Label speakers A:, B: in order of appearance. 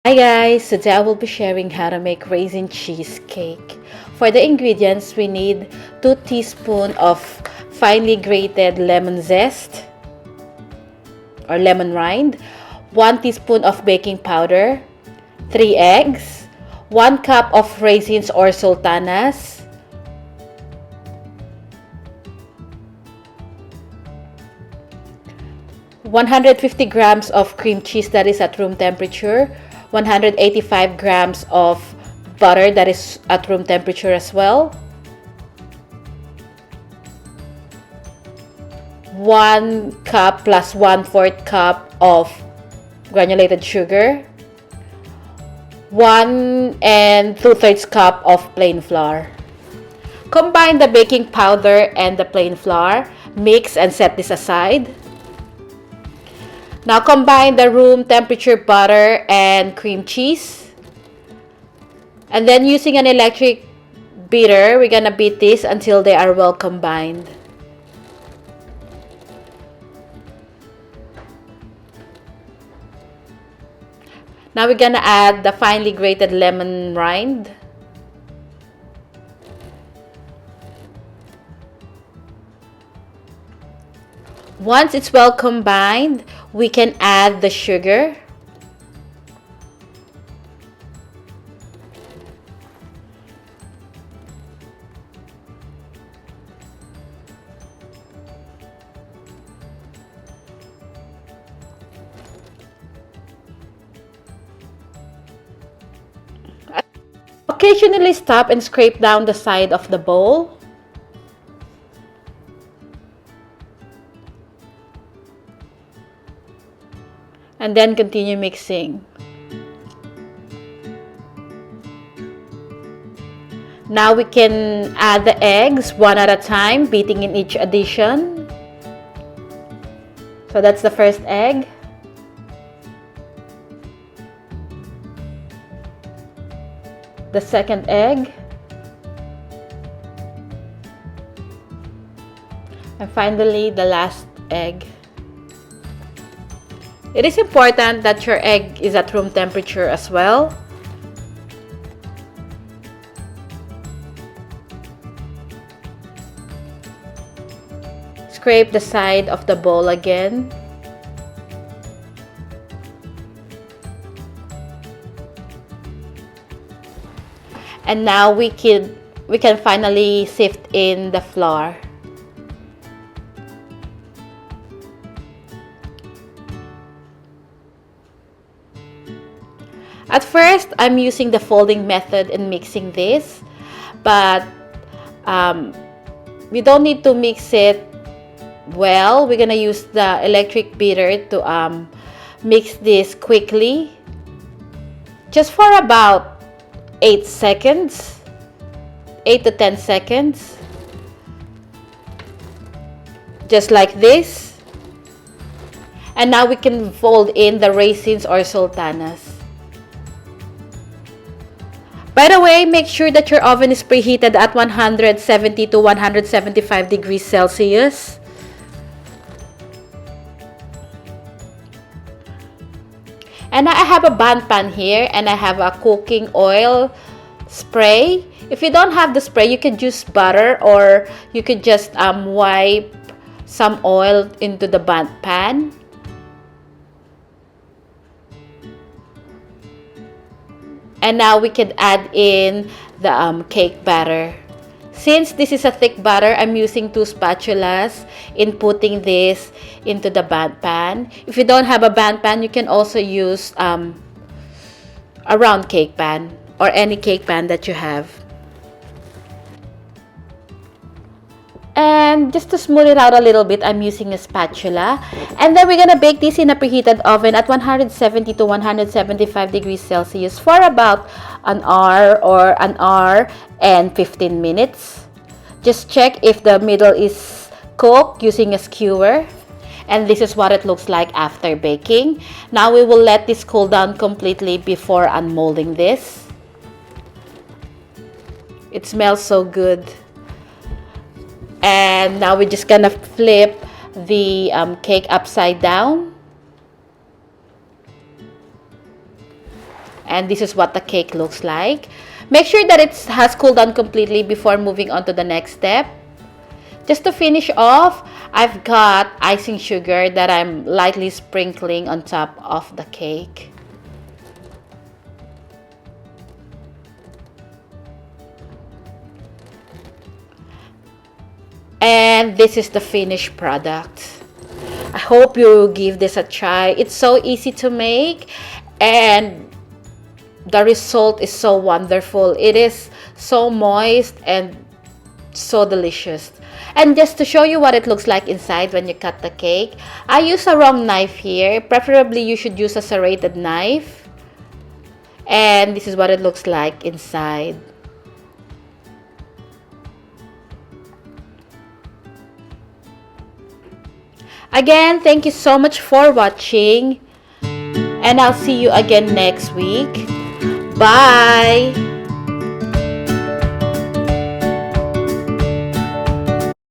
A: Hi guys, today I will be sharing how to make raisin cheesecake. For the ingredients, we need 2 teaspoons of finely grated lemon zest or lemon rind, 1 teaspoon of baking powder, 3 eggs, 1 cup of raisins or sultanas, 150 grams of cream cheese that is at room temperature, 185 grams of butter that is at room temperature as well, 1 cup plus 1/4 cup of granulated sugar, 1 and 2/3 cup of plain flour. Combine the baking powder and the plain flour, mix and set this aside. Now combine the room temperature butter and cream cheese. And then using an electric beater, we're gonna beat this until they are well combined. Now we're gonna add the finely grated lemon rind. Once it's well combined, we can add the sugar. Occasionally stop and scrape down the side of the bowl. And then continue mixing. Now we can add the eggs one at a time, beating in each addition. So that's the first egg. The second egg. And finally, the last egg. It is important that your egg is at room temperature as well. Scrape the side of the bowl again. And now we can finally sift in the flour. At first, I'm using the folding method in mixing this, but we don't need to mix it well. We're gonna use the electric beater to mix this quickly, just for about 8 seconds, 8 to 10 seconds, just like this. And now we can fold in the raisins or sultanas. By the way, make sure that your oven is preheated at 170 to 175 degrees Celsius. And I have a band pan here, and I have a cooking oil spray. If you don't have the spray, you could use butter, or you could just wipe some oil into the band pan. And now we can add in the cake batter. Since this is a thick batter, I'm using 2 spatulas in putting this into the band pan. If you don't have a band pan, you can also use a round cake pan or any cake pan that you have. And just to smooth it out a little bit, I'm using a spatula. And then we're gonna bake this in a preheated oven at 170 to 175 degrees Celsius for about an hour or an hour and 15 minutes. Just check if the middle is cooked using a skewer. And this is what it looks like after baking. Now we will let this cool down completely before unmolding this. It smells so good. And now we're just gonna flip the cake upside down. And this is what the cake looks like. Make sure that it has cooled down completely before moving on to the next step. Just to finish off, I've got icing sugar that I'm lightly sprinkling on top of the cake. And this is the finished product. I hope you give this a try. It's so easy to make and the result is so wonderful. It is so moist and so delicious. And just to show you what it looks like inside when you cut the cake, I use a wrong knife here. Preferably you should use a serrated knife. And this is what it looks like inside. Again, thank you so much for watching. And I'll see you again next week. Bye!